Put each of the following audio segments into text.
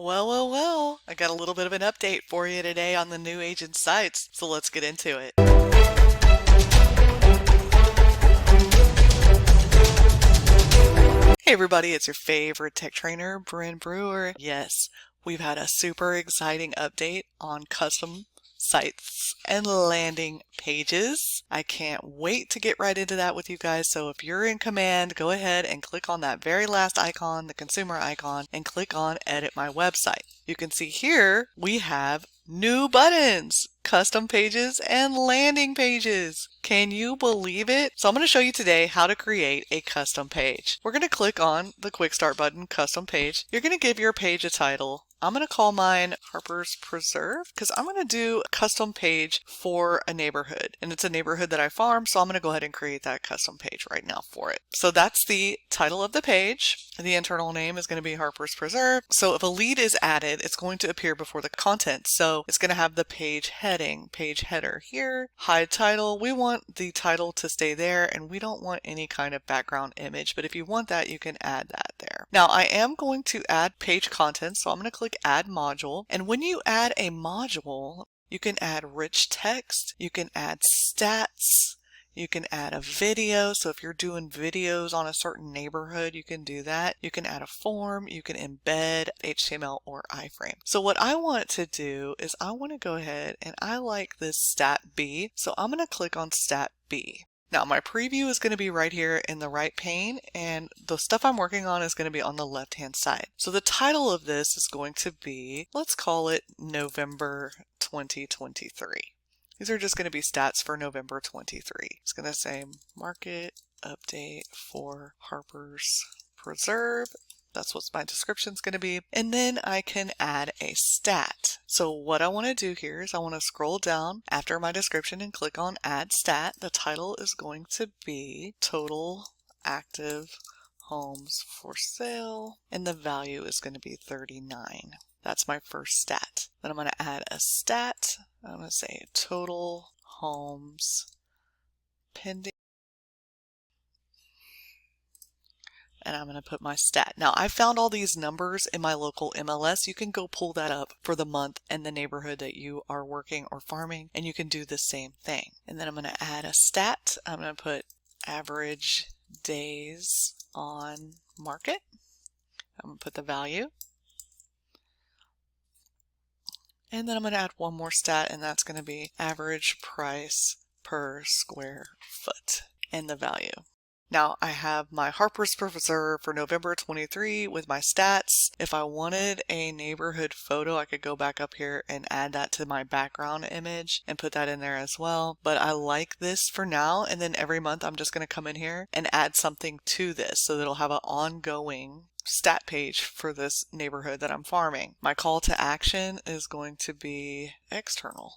Well, I got a little bit of an update for you today on the new agent sites, so let's get into it. Hey everybody, it's your favorite tech trainer, Bren Brewer. Yes, we've had a super exciting update on custom sites and landing pages. I can't wait to get right into that with you guys. So if you're in command, go ahead and click on that very last icon, the consumer icon, and click on edit my website. You can see here we have new buttons, custom pages, and landing pages. Can you believe it? So I'm going to show you today how to create a custom page. We're going to click on the quick start button, custom page. You're going to give your page a title. I'm going to call mine Harper's Preserve because I'm going to do a custom page for a neighborhood, and it's a neighborhood that I farm, so I'm going to go ahead and create that custom page right now for it. So that's the title of the page. The internal name is going to be Harper's Preserve. So if a lead is added, it's going to appear before the content. So it's going to have the page heading, page header here, hide title. We want the title to stay there, and we don't want any kind of background image, but if you want that, you can add that there. Now I am going to add page content, so I'm going to click add module. And when you add a module, you can add rich text, you can add stats, you can add a video. So if you're doing videos on a certain neighborhood, you can do that. You can add a form, you can embed HTML or iframe. So what I want to do is I want to go ahead and I like this stat B. So I'm going to click on stat B. Now my preview is going to be right here in the right pane, and the stuff I'm working on is going to be on the left hand side. So the title of this is going to be, let's call it November 2023. These are just going to be stats for November 23. It's going to say market update for Harper's Preserve. That's what my description is going to be. And then I can add a stat. So what I want to do here is I want to scroll down after my description and click on add stat. The title is going to be total active homes for sale, and the value is going to be 39. That's my first stat. Then I'm going to add a stat. I'm going to say total homes pending. And I'm going to put my stat. Now I found all these numbers in my local MLS. You can go pull that up for the month and the neighborhood that you are working or farming, and you can do the same thing. And then I'm going to add a stat. I'm going to put average days on market. I'm going to put the value. And then I'm going to add one more stat, and that's going to be average price per square foot and the value. Now I have my Harper's Preserve for November 23 with my stats. If I wanted a neighborhood photo, I could go back up here and add that to my background image and put that in there as well. But I like this for now, and then every month I'm just going to come in here and add something to this so that it'll have an ongoing stat page for this neighborhood that I'm farming. My call to action is going to be external.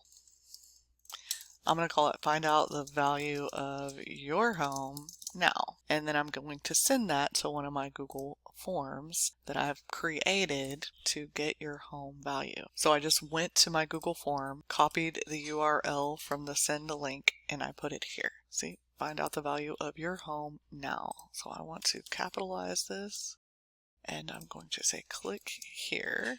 I'm going to call it find out the value of your home now. And then I'm going to send that to one of my Google forms that I've created to get your home value. So I just went to my Google form, copied the URL from the send link, and I put it here. See, find out the value of your home now. So I want to capitalize this, and I'm going to say click here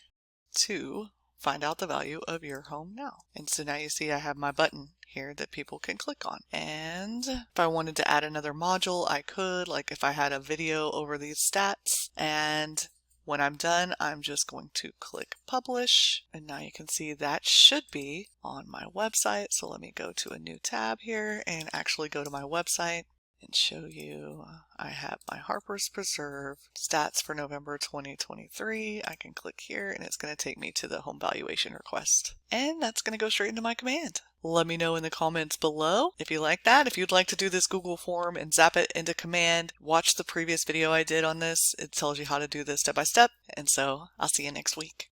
to find out the value of your home now. And so now you see I have my button here that people can click on. And if I wanted to add another module, I could, like if I had a video over these stats. And when I'm done, I'm just going to click publish. And now you can see that should be on my website. So let me go to a new tab here and actually go to my website and show you I have my Harper's Preserve stats for November 2023. I can click here and it's going to take me to the home valuation request. And that's going to go straight into my command. Let me know in the comments below if you like that. If you'd like to do this Google form and zap it into command, watch the previous video I did on this. It tells you how to do this step by step. And so I'll see you next week.